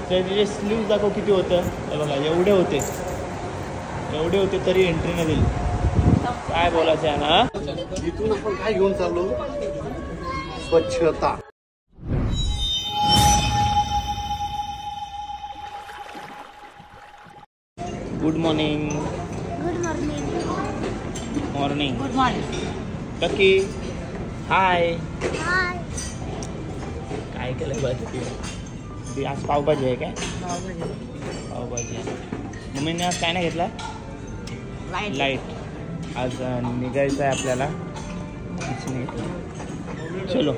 त्याचे स्लीव्ज दाखव किती होतं. हे बघा एवढे होते तरी एंट्री नाही दिली. काय बोलायचं आहे ना. इथून आपण काय घेऊन चाललो, स्वच्छता. Good morning. Morning. Good morning. Lucky hi. Hi. काय केलं बरं ती आज पावभाजी आहे काय. पावभाजी आहे. मम्मीने आज काय नाही घेतला. लाईट. आज निघायचं आहे आपल्याला. चलो.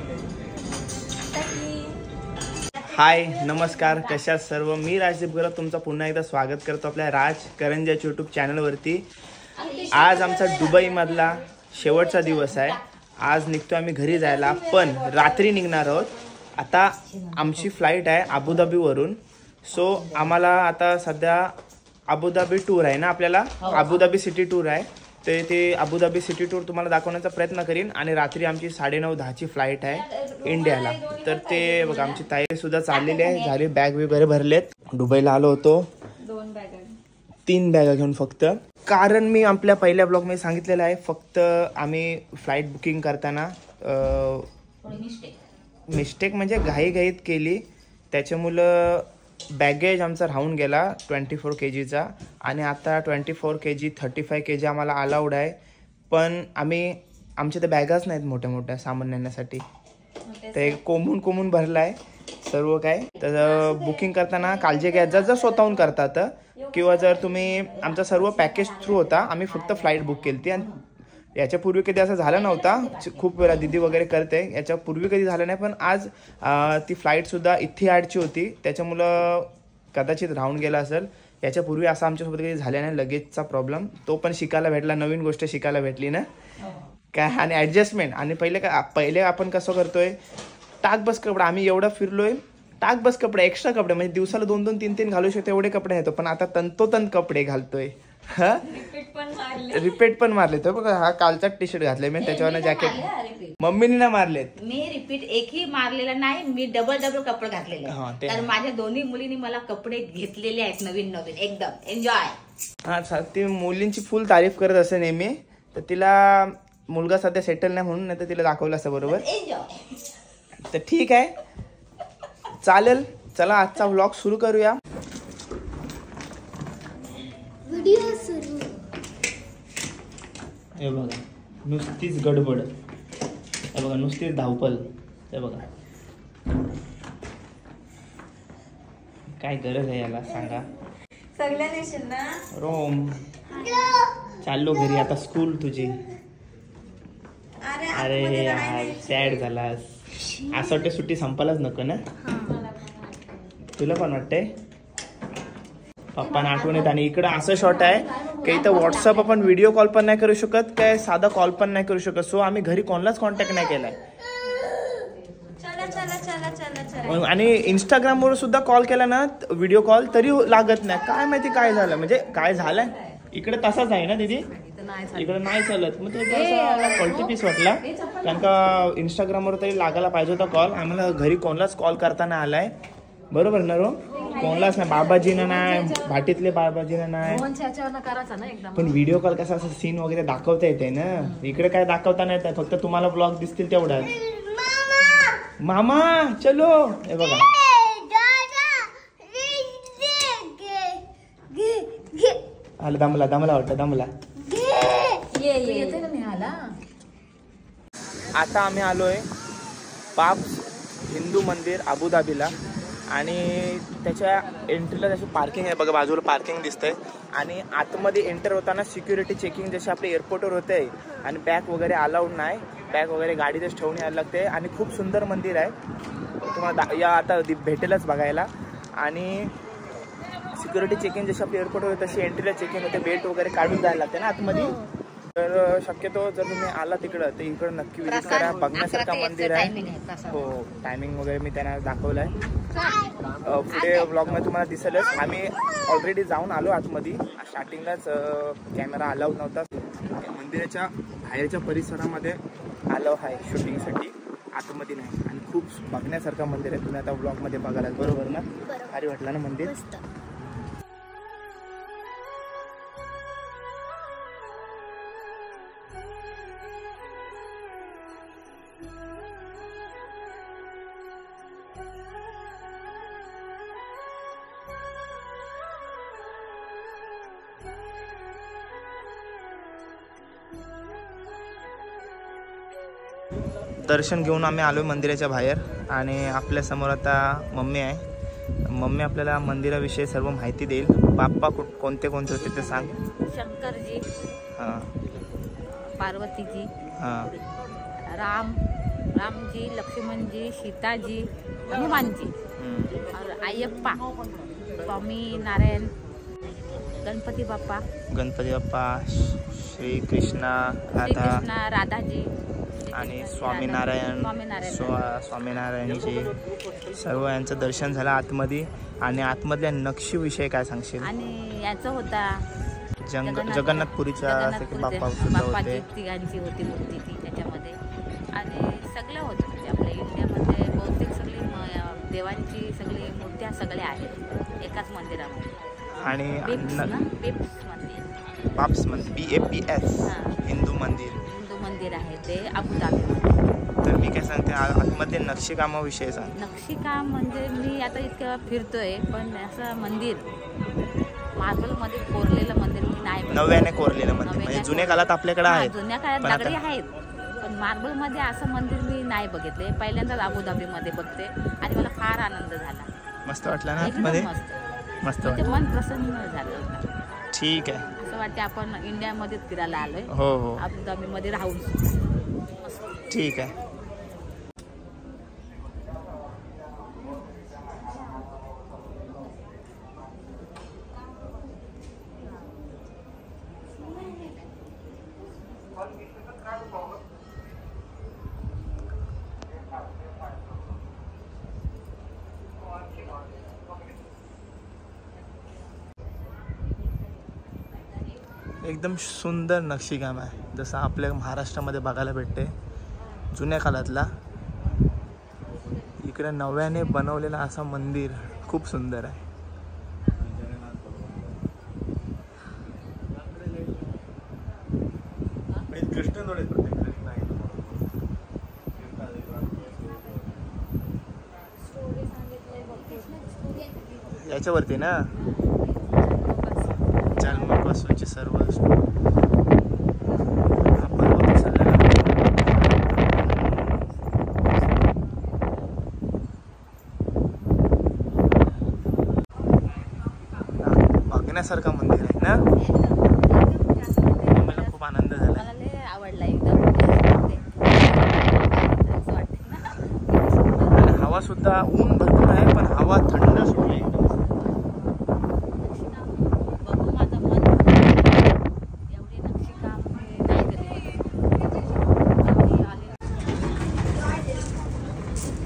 हाय नमस्कार, कशा सर्व. मी राजदीप गुरव तुमचं पुन्हा एकदा स्वागत करतो आपल्या राज करंजा यूट्यूब चॅनलवरती. आज आमचा दुबईमधला शेवटचा दिवस आहे. आज निघतो आम्ही घरी जायला, पण रात्री निघणार आहोत. आता आमची फ्लाईट आहे अबुधाबीवरून. सो आम्हाला आता सध्या अबुधाबी टूर आहे ना आपल्याला. अबुधाबी सिटी टूर आहे. ते अबुधाबी सिटी टूर तुम्हाला दाखवण्याचा प्रयत्न करीन. आणि रात्री आमची 9:30 फ्लाईट आहे इंडियाला. तर ते बघा आमची तयारी सुद्धा चाललेली आहे, झाली. बॅग वगैरे भरलेत. दुबईला आलो होतो 3 बॅगा घेऊन फक्त. कारण मी आपल्या पहिल्या ब्लॉगमध्ये सांगितलेलं आहे, फक्त आम्ही फ्लाईट बुकिंग करताना मिस्टेक म्हणजे घाईघाईत केली. त्याच्यामुळं बॅगेज आमचा राहून गेला 24 kgचा. आणि आता 24 kg 35 kg आम्हाला अलाउड आहे. पण आमच्या त्या बॅगाच नाहीत मोठ्या मोठ्या सामान नेण्यासाठी. ते कोंबून भरलं आहे सर्व काय. तर बुकिंग करताना काळजी घ्या. जर स्वतःहून करतात किंवा जर तुम्ही, आमचा सर्व पॅकेज थ्रू होता. आम्ही फक्त फ्लाईट बुक केली ती. आणि याच्यापूर्वी कधी असं झालं नव्हता. खूप वेळा दिदी वगैरे करते, याच्यापूर्वी कधी झालं नाही. पण आज ती फ्लाईटसुद्धा इथिहाडची होती, त्याच्यामुळं कदाचित राहून गेला असेल. याच्यापूर्वी असं आमच्यासोबत कधी झालं नाही लगेचचा प्रॉब्लेम. तो पण शिकायला भेटला, नवीन गोष्ट शिकायला भेटली ना काय. आणि ॲडजस्टमेंट. आणि पहिले आपण कसं करतोय, टाक बस कपडे. आम्ही एवढं फिरलोय, टाक बस कपडे, एक्स्ट्रा कपडे, म्हणजे दिवसाला 2-2, 3-3 घालू शकतो एवढे कपडे येतो. पण आता तंतोतंत कपडे घालतोय. रिपीट पण मारले. तो बघा हा कालचा टी शर्ट घातलाय मी, त्याच्यावर जॅकेट. मम्मीने ना मारलेत. मी रिपीट एकही मारलेला नाही. मी डबल कपडे घातलेले. तर माझ्या दोन्ही मुलींनी मला कपडे घेतलेले आहेत नवीन एकदम एन्जॉय. हा, ती मुलींची फुल तारीफ करत असते नेहमी. तर तिला मुलगा सध्या सेटल नाही म्हणून, नाही तर तिला दाखवलं असतं बरोबर. तर ठीक आहे, चालेल. चला आजचा व्लॉग सुरू करूया. हे बघा नुसतीच गडबड. हे बघा नुसतीच धावपल. हे बघा काय गरज आहे याला सांगा. रोम चाललो घरी आता. स्कूल तुझी. अरे यार सॅड झालास. असं वाटतं सुट्टी संपायलाच नको ना. तुला पण वाटतंय. पप्पांना आठवण येत. आणि इकडं असं शॉट आहे की इथं व्हॉट्सअप आपण व्हिडिओ कॉल पण नाही करू शकत, काय साधा कॉल पण नाही करू शकत. सो आम्ही घरी कोणालाच कॉन्टॅक्ट नाही केलाय. आणि इंस्टाग्रामवर सुद्धा कॉल केला ना व्हिडिओ कॉल, तरी लागत नाही. काय माहिती काय झालं, म्हणजे काय झालंय. इकडे तसाच आहे ना दीदी, इकडे नाही चालत. मग तो क्वालिटी पीस वाटला, कारण का इंस्टाग्रामवर तरी लागायला पाहिजे होता कॉल. आम्हाला घरी कोणालाच कॉल करताना आलाय, बरोबर ना रो. कोणालाच नाही, बाबाजीना नाही, भाटीतले बाबाजीना नाही. पण व्हिडिओ कॉल कसा असं सीन वगैरे दाखवता येते ना. इकडे काय दाखवता नाही येत, फक्त तुम्हाला ब्लॉग दिसतील तेवढाच. मामा चलो. हे बघा आला, दमला वाटतं, दमला. आता आम्ही आलोय पाप्स हिंदू मंदिर अबुधाबीला. आणि त्याच्या एंट्रीला जशी पार्किंग आहे बघा, बाजूला पार्किंग दिसतंय. आणि आतमध्ये एंटर होताना सिक्युरिटी चेकिंग जशी आपल्या एअरपोर्टवर होते. आणि बॅग वगैरे अलाउड नाही, बॅग वगैरे गाडीतच ठेवून यायला लागते. आणि खूप सुंदर मंदिर आहे, तुम्हाला या आता भेटेलच बघायला. आणि सिक्युरिटी चेकिंग जशी आपल्या एअरपोर्टवर होते तशी एंट्रीला चेकिंग होते. बेल्ट वगैरे काढून जायला लागते ना आतमध्ये. तर शक्यतो जर तुम्ही आला तिकडं तर इकडं नक्की विजिट करा. बघण्यासारखं मंदिर आहे. हो, टायमिंग वगैरे मी त्यांना दाखवलाय. पुढे ब्लॉगमध्ये तुम्हाला दिसेलच. आम्ही ऑलरेडी जाऊन आलो आतमध्ये. स्टार्टिंगलाच कॅमेरा अलाउड नव्हता. मंदिराच्या बाहेरच्या परिसरामध्ये आलो आहे शूटिंगसाठी. आतमध्ये नाही. आणि खूप बघण्यासारखं मंदिर आहे. तुम्ही आता ब्लॉगमध्ये बघायला बरोबर ना? भारी वाटलं ना मंदिर? दर्शन घेऊन आम्ही आलो मंदिराच्या बाहेर आणि आपल्यासमोर आता मम्मी आहे. मम्मी आपल्याला मंदिराविषयी सर्व माहिती देईल. बाप्पा कोणते कोणते होते ते सांग. शंकरजी, हां, पार्वतीजी, हां, रामजी, लक्ष्मणजी, सीताजी, हनुमानजी, अय्यप्पा, स्वामी नारायण, गणपती बाप्पा, श्री कृष्णा, राधाजी आणि स्वामीनारायणजी सर्व यांचं दर्शन झालं आतमध्ये. आणि आतमधल्या नक्षीविषयी काय सांगशील? आणि याचं होता जगन्नाथपुरीच्या बाप्पाची तिघांची होती मूर्ती ती त्याच्यामध्ये. आणि सगळं होतं म्हणजे आपल्या इंडियामध्ये बहुतेक सगळी देवांची सगळी मूर्त्या सगळ्या आहेत एकाच मंदिरामध्ये. आणि बाप्स मंदिर BAPS हिंदू मंदिर आहे ते अबुधाबी. तर मी काय सांगते आतमध्ये नक्षीकामाविषयी सांग. नक्षीकाम म्हणजे मी आता इतकं फिरतोय पण असं मंदिर मार्बलमध्ये कोरलेलं मंदिर मी नाही. नव्याने कोरलेलं मंदिर म्हणजे जुन्या काळात आपल्याकडे आहे. जुन्या काळात दगडी आहेत पण मार्बलमध्ये असं मंदिर मी नाही बघितले. पहिल्यांदाच अबुधाबीमध्ये बघते आणि मला फार आनंद झाला. मस्त वाटलं ना मध्ये? मस्त मन प्रसन्न झालं. ठीक आहे. असं वाटते आपण इंडियामध्ये फिरायला आलोय. हो, अबुधाबीमध्ये राहून. ठीक आहे. एकदम सुंदर नक्षीकाम आहे जसं आपल्या महाराष्ट्रामध्ये बघायला भेटते जुन्या काळातला. इकडे नव्याने बनवलेला असं मंदिर खूप सुंदर आहे. याच्यावरती ना जन्मापासूनची सर्व बघण्यासारखं मंदिर आहे ना. मला खूप आनंद झाला. मला आवडला एकदम. आणि हवा सुद्धा ऊन भरपूर आहे पण हवा थंड सुटली.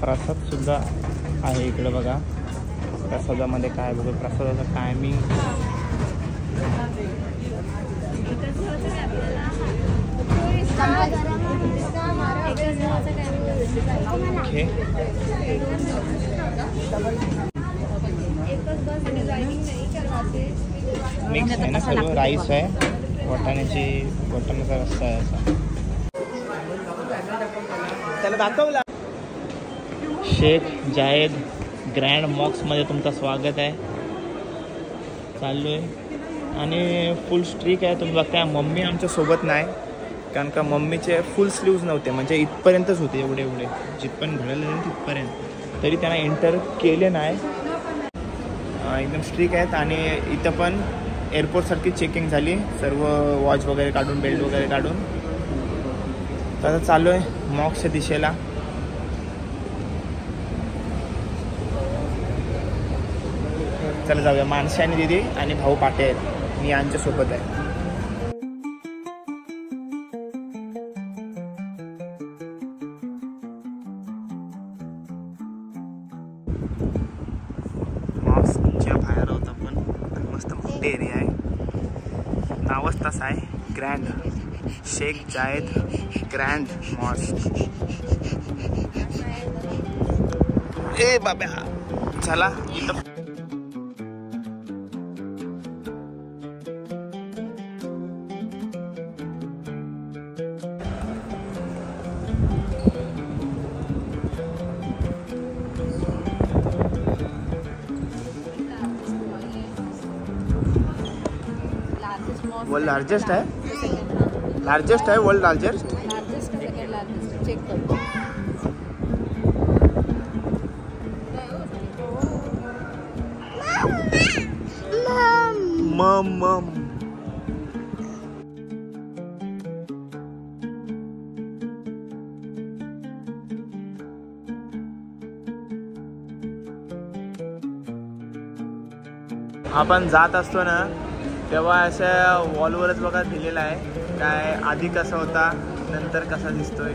प्रसाद सुद्धा आहे इकडे बघा. प्रसादामध्ये काय बघा प्रसादाचं टायमिंग. ओके. मिक्स आहे ना सर्व. राईस आहे, वाटाण्याचा रस्सा आहे असा. त्याला दाखवला. शेख जायद ग्रँड मॉक्समध्ये तुमचं स्वागत आहे. चाललो आहे आणि फुल स्ट्रिक आहे. तुम्ही बघताय मम्मी आमच्या सोबत नाही कारण का मम्मीचे फुल स्लीव्ज नव्हते म्हणजे इथपर्यंतच होते एवढे जिथपर्यंत घडलं तिथपर्यंत. तरी त्यांना एंटर केले नाही. एकदम स्ट्रिक आहेत. आणि इथं पण एअरपोर्टसारखी चेकिंग झाली सर्व वॉच वगैरे काढून बेल्ट वगैरे काढून. तर आता चाललो आहे मॉक्सच्या दिशेला. चला जाऊया. मानसी आणि दीदी आणि भाऊ पाटे आहेत. मी यांच्यासोबत आहे. मॉस्कच्या बाहेर आहोत आपण. मस्त मोठे एरिया आहे. नावच तसं आहे ग्रँड शेख जायद ग्रँड मॉस्क. ए बाब्या चला इथं वर्ल्ड लार्जेस्ट है वर्ल्ड लार्जेस्ट चेक करो. मम आपण जात असतो ना तेव्हा अशा वॉलवरच बघा दिलेला आहे काय आधी कसा होता नंतर कसा दिसतोय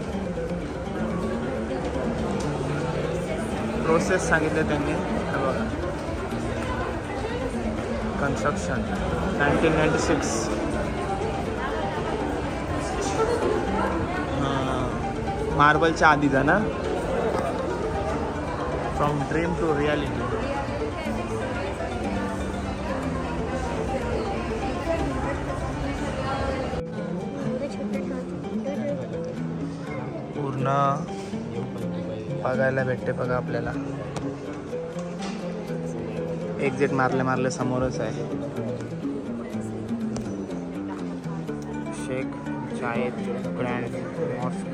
प्रोसेस सांगितले त्यांनी. हे बघा कन्स्ट्रक्शन 1996 मार्बलच्या आधीचा ना. From dream to reality. पूर्ण बघायला भेटते बघा आपल्याला. एक्झिट मारले समोरच आहे शेख जायद ग्रँड मॉस्क.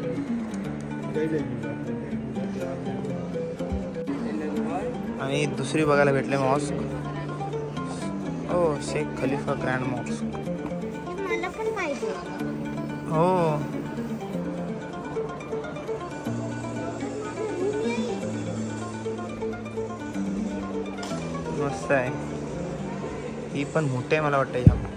आणि दुसरी बघायला भेटले मॉस्क. हो शेख खलीफा ग्रँड मॉस्क. हो मस्त आहे. ही पण मोठी आहे मला वाटतं.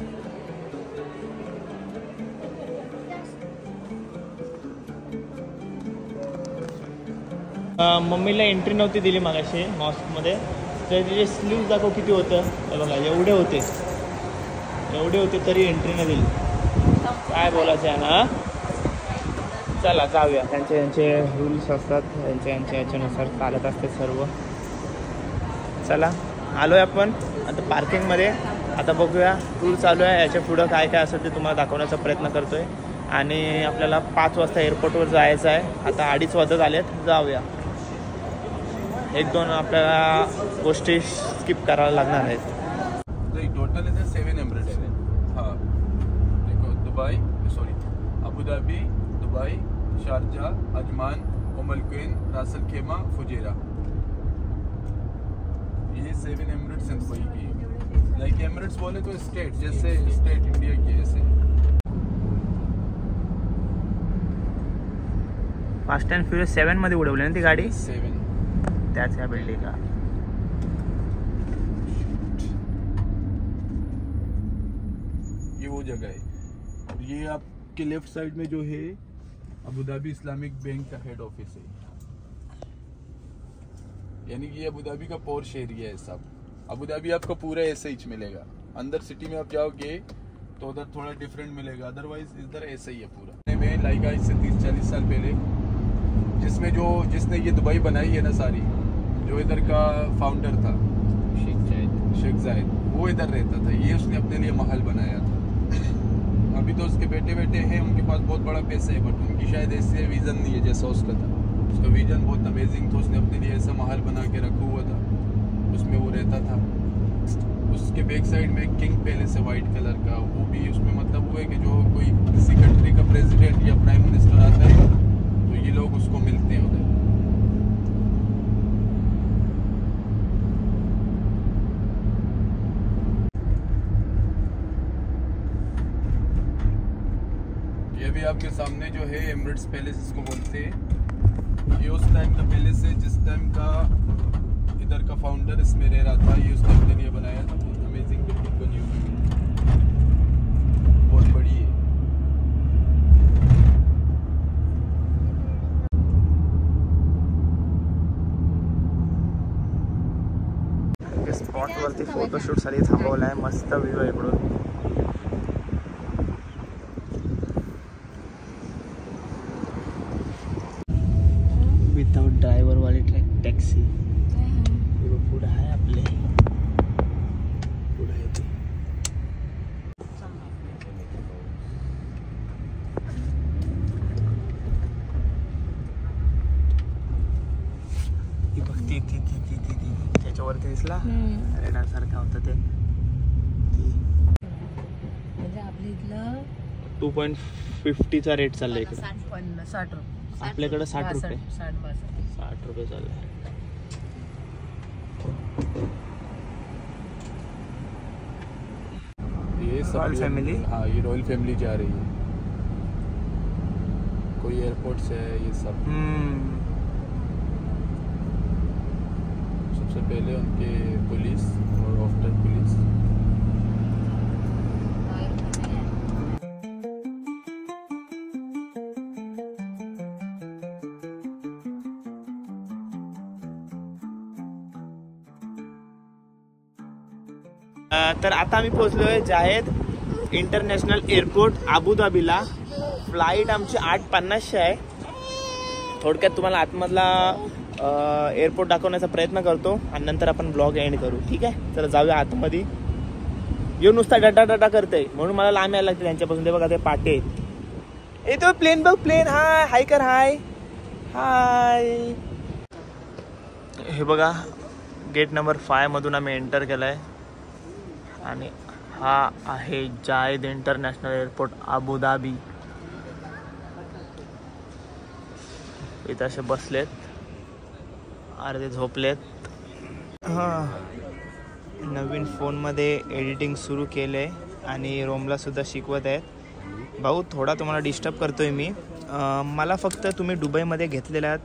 मम्मीला एंट्री नव्हती दिली मागाशी मॉस्कमध्ये तर तिचे स्लीव्ज दाखव किती होतं. हे बघा एवढे होते तरी एंट्री नाही दिली. काय बोलायचं आहे ना. चला जाऊया. त्यांचे रूल्स असतात याच्यानुसार चालत असते सर्व. चला आलो आहे आपण आता पार्किंगमध्ये. आता बघूया टूर चालू आहे. याच्या पुढं काय काय असेल ते तुम्हाला दाखवण्याचा प्रयत्न करतो आहे. आणि आपल्याला 5 वाजता एअरपोर्टवर जायचं आहे. आता 2:30 वाजत आलेत. जाऊया. 1-2 आपल्याला गोष्टी स्किप करायला लागणार आहेत. टोटल इथे 7 एमिरेट्स आहे. हां देखो Dubai Abu Dhabi Dubai Sharjah Ajman Umm Al Quwain Ras Al खेमा फुजेरा. ये 7 एमिरेट्स हैं दुबई की. लाइक एमिरेट्स बोले तो स्टेट जैसे स्टेट इंडिया की ऐसे. फास्ट अँड फ्युरियस 7 मध्ये उडवली ना ती गाडी. 7 त्याच ह्या बिल्डिंग का. ये वो जगह है. और ये आपके लेफ्ट साइड में जो है अबू धाबी इस्लामिक बैंक का हेड ऑफिस है. यानी कि अबू धाबी का पोर्श एरिया है सब. अबू धाबी आपको पूरा ऐसे ही मिलेगा. अंदर सिटी में आप जाओगे तो उधर थोड़ा डिफरेंट मिलेगा. अदरवाइज इधर ऐसा ही है पूरा. में लाइक आज से 30-40 साल पहले जिसने ये दुबई बनाई है ना सारी, जो इधर का फाउंडर था शेख जायद, वो इधर रहता था. ये उसने अपने लिए महल बनाया था. अभी तो उसके बेटे हैं, उनके पास बहुत बड़ा पैसा है, बट उनकी शायद ऐसे विजन नहीं है जैसा उसका था. उसका विजन बहुत अमेजिंग था. उसने अपने लिए ऐसा महल बना के रखा हुआ था, उसमें वो रहता था. उसके बैक साइड में किंग पैलेस है वाइट कलर का. वो भी उसमें मतलब वो है कि जो कोई किसी कंट्री का प्रेसिडेंट या प्राइम मिनिस्टर आता है तो ये लोग उसको मिलते हैं उधर. ये भी आपके सामने जो है एमिरेट्स पैलेस इसको बोलते हैं. ये उस टाइम का पैलेस है जिस टाइम का इधर का फाउंडर इसमें रह रहा था. ये उस टाइम के लिए बनाया था. बहुत अमेजिंग बिल्डिंग बनी हुई है, बहुत बड़ी है. स्पॉटवरती फोटोशूटसाठी थांबवलं आहे. मस्त व्ह्यू आहे इकडून. विदाउट ड्रायव्हर वाली टॅक्सी. पुढे आहे आपले, पुढे येते. ही बघती ती ती ती ती ती त्याच्यावरती दिसला रेडार सारखा होता ते. म्हणजे आपल्या इथलं 2.50चा रेट चाललाय इकडे. 60 रुपये आपल्याकडे 60 रुपये 60 रुपये चाललाय. ये सब रॉयल फैमिली? हाँ, ये रॉयल फैमिली जा रही है. कोई एयरपोर्ट से है ये सब. सबसे पहले उनके पुलिस और आफ्टर पुलिस. तर आता आम्ही पोहोचलोय जाहेद इंटरनॅशनल एअरपोर्ट अबुधाबीला. फ्लाईट आमची 8:50ची आहे. थोडक्यात तुम्हाला आतमधला एअरपोर्ट दाखवण्याचा प्रयत्न करतो आणि नंतर आपण ब्लॉग एंड करू. ठीक आहे, चला जाऊया आतमध्ये. येऊन नुसता डाटा डाटा करतोय म्हणून मला लांब यायला लागते त्यांच्यापासून. ते बघा ते पाटे येतो. प्लेन बघ, प्लेन. हाय हाय कर, हाय हाय. हे बघा गेट नंबर 5 मधून आम्ही एंटर केलाय आणि हा आहे जायद इंटरनॅशनल एअरपोर्ट अबुधाबी. इथं असे बसलेत, अर्धे झोपलेत. हां, नवीन फोनमध्ये एडिटिंग सुरू केले आणि रोमला सुद्धा शिकवत आहेत. भाऊ थोडा तुम्हाला डिस्टर्ब करतोय मी. मला फक्त तुम्ही दुबईमध्ये घेतलेला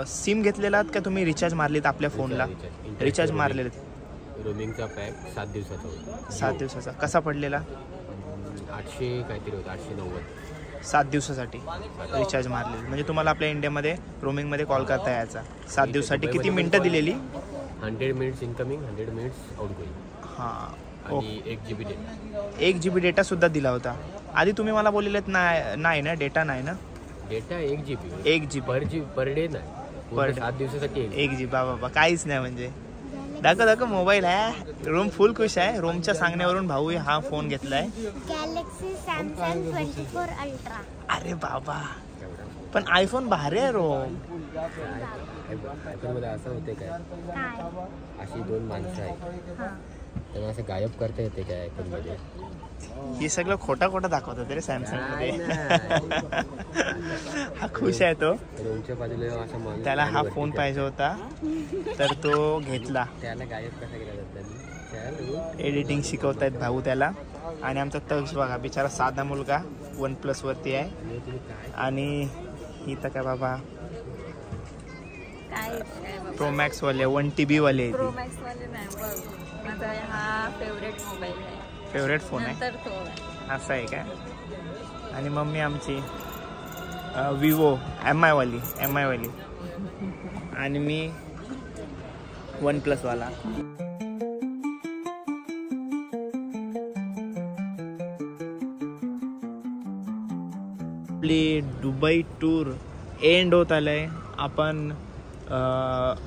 सिम घेतलेलात का तुम्ही रिचार्ज मारलीत आपल्या फोनला? रिचार्ज मारलेले. रोमिंगचा पॅक 7 दिवसाचा होता. 7 दिवसाचा कसा पडलेला? 800 काहीतरी होता, 890. 7 दिवसासाठी रिचार्ज मारलेली म्हणजे तुम्हाला आपल्या इंडियामध्ये रोमिंगमध्ये कॉल करता यायचा. 7 दिवसासाठी किती मिनटं दिलेली? 100 मिनिट्स इनकमिंग, 100 मिनिट्स आउटगोईंग. हां, आणि 1 GB डेटा. 1 GB डेटा सुद्धा दिला होता. आधी तुम्ही मला बोललेत नाही ना, डेटा नाही ना? Data 1 GB. 1 GB per day नाही, पर 7 दिवसासाठी 1 GB. बाबा काहीच नाही म्हणजे. दाखव मोबाईल आहे. रोम फुल खुश आहे. रोमच्या सांगण्यावरून भाऊ हा फोन घेतलाय. Galaxy Samsung 24 ultra. अरे बाबा, पण आयफोन भारी आहे रोम. आयफोन मध्ये असं होते काय, काय अशी 2 माणसं आहेत त्यांना असं गायब करता येते काय आयफोन मध्ये? हे सगळं खोटा दाखवतात रे सॅमसंग मध्ये. हा खुश आहे तो. रोमच्या बाजूला असं माणूस, त्याला हा फोन पाहिजे होता तर तो घेतला. त्याला गायब कसा केला जातात? एडिटिंग शिकवतायत भाऊ त्याला. आणि आमचा तक्ष बघा, बिचारा साधा मुलगा OnePlus वरती आहे. आणि ही तर काय बाबा प्रो मॅक्स वाले 1 TB वाले. प्रो मॅक्स वाले नाही बघ, माझा हा फेवरेट मोबाईल आहे, फेवरेट फोन आहे. नंतर तो आहे. असं आहे काय? आणि मम्मी आमची विवो MI वाली आणि मी OnePlus वाला. आपली दुबई टूर एंड होत आलंय. आपण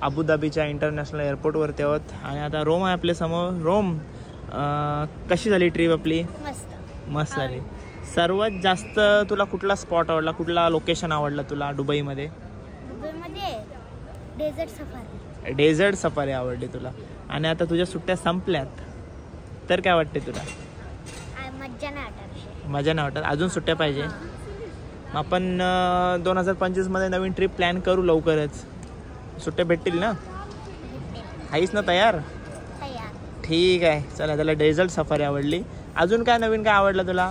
अबुधाबीच्या इंटरनॅशनल एअरपोर्टवरती आहोत आणि आता रोम आहे आपल्या समोर. रोम, कशी झाली ट्रिप आपली? मस्त झाली. सर्वात जास्त तुला कुठला स्पॉट आवडला, कुठला लोकेशन आवडला तुला दुबईमध्ये? दुबईमध्ये डेझर्ट सफारी आवडली तुला. आणि आता तुझ्या सुट्ट्या संपल्यात तर काय वाटते तुला? मजा नाही वाटत? अजून सुट्ट्या पाहिजे. आपण 2025 मध्ये नवीन ट्रिप प्लॅन करू लवकरच. सुट्ट्या भेटतील ना? आहेस ना तयार? ठीक आहे, चला. त्याला डेझर्ट सफारी आवडली. अजून काय नवीन काय आवडलं तुला?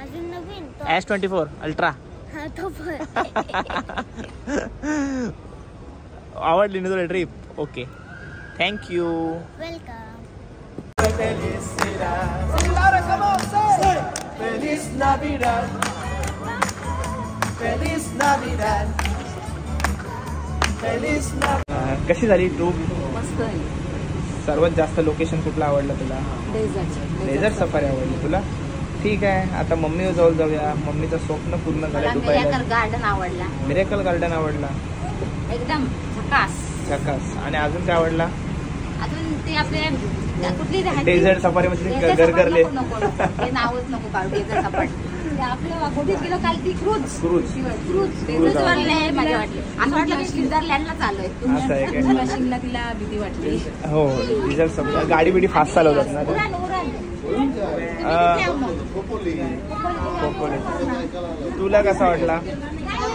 अजून नवीन S24 अल्ट्रा आवडली ना तुला ट्रिप? Okay, thank you. वेलकम. कशी झाली ट्रिप? मस्त आहे. सर्वात जास्त लोकेशन कुठलं आवडलं तुला? डेझर्ट सफारी आवडली तुला? ठीक आहे, आता मम्मी जवळ जाऊया. मम्मीचं स्वप्न पूर्ण झालं दुबईला. गार्डन आवडला, मिरेकल गार्डन आवडला एकदम झकास. आणि अजून काय आवडला? अजून ते आपले कुठली डेझर्ट सफारी मध्ये गरगरले ते नावच नको काढू डेझर्ट सफारी. आपलं कुठे गेलो काल ती क्रूज वाटले माझ्या वाटले असं वाटलं की स्वित्झर्लंडला चालू आहे. असं आहे काय? मशीनला तिला भीती वाटली. हो डिझेल सफारी गाडी बिडी फास्ट चालवतात ना ते. तुला कसा वाटला?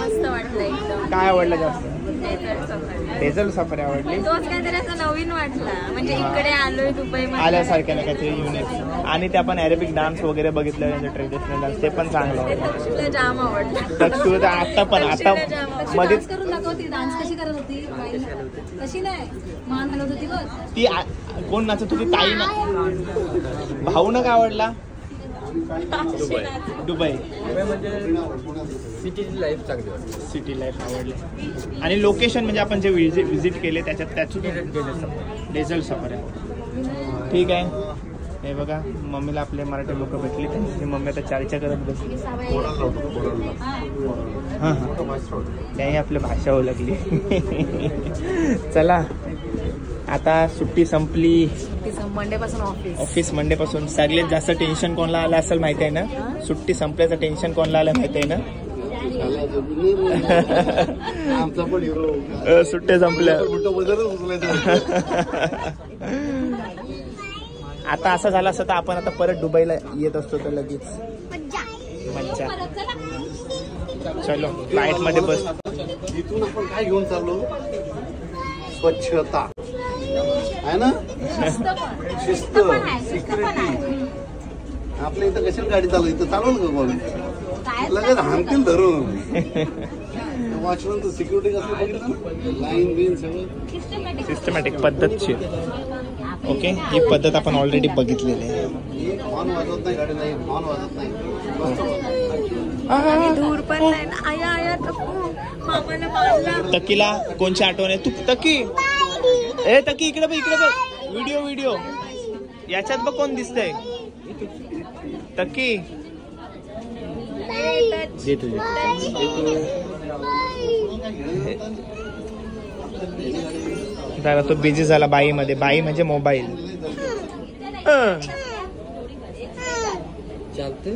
मस्त वाटलं एकदम. काय आवडलं जास्त? Dessert safari. डेझर्ट सफारी आवडली. तोच काहीतरी असं नवीन वाटला म्हणजे इकडे आलोय दुबई आल्यासारख्या ना काहीतरी युनिक. आणि ते आपण अरेबिक डान्स वगैरे बघितलं त्यांचे ट्रेडिशनल डान्स ते पण चांगलं होतं. जाम आवडलं. तक्षुला आता पण आता मध्येच करून दाखवती डान्स कशी करत होती. कशी नाही मान हलवत होती बघ ती कोण नाचत होती ताई ना. भाऊ ना काय आवडला? दुबई सिटी लाईफ चांगली वाटते. सिटी लाईफ आवडली. आणि लोकेशन म्हणजे आपण जे विजिट केले त्याच्यात त्याची डेझर्ट सफारी आहे. ठीक आहे. हे बघा मम्मीला आपले मराठी लोक भेटले त्यांची मम्मी आता चर्चा करत बसली. हां त्याही आपली भाषा ओळखली. चला आता सुट्टी संपली. मंडे पासून ऑफिस मंडे पासून. सगळ्यात जास्त टेन्शन कोणाला आलं असेल माहिती आहे ना? सुट्टी संपल्याचं टेन्शन कोणाला आलं माहिती आहे ना? सुट्ट्या संपल्या. आता असं झालं असतं तर आपण आता परत दुबईला येत असतो तर लगेच मज्जा. चलो फ्लाईट मध्ये बस. इथून आपण काय घेऊन चाललो? स्वच्छता आहे ना, शिस्त, सिक्युरिटी. आपल्या इथं कशाला गाडी चालू? इथं चालवलं का कोण? लगेच हाणतील धरून. वॉचमॅन तर सिक्युरिटी कसं बघितलं ना, लाईन बिन सगळं सिस्टमॅटिक पद्धतशीर. ओके ही पद्धत आपण ऑलरेडी बघितलेली आहे. हॉर्न वाजवत नाही गाडीला, हॉर्न वाजत नाही. दूर पण नाही ना. आया आया मामाला मारला. तकीला कोणची आठवण आहे? तू तकी ए तकी इकडे बघ इकडे बघ. व्हिडिओ याच्यात बघ कोण दिसतंय. तकी जरा तो बिझी झाला बाई मध्ये. बाई म्हणजे मोबाईल. चालतं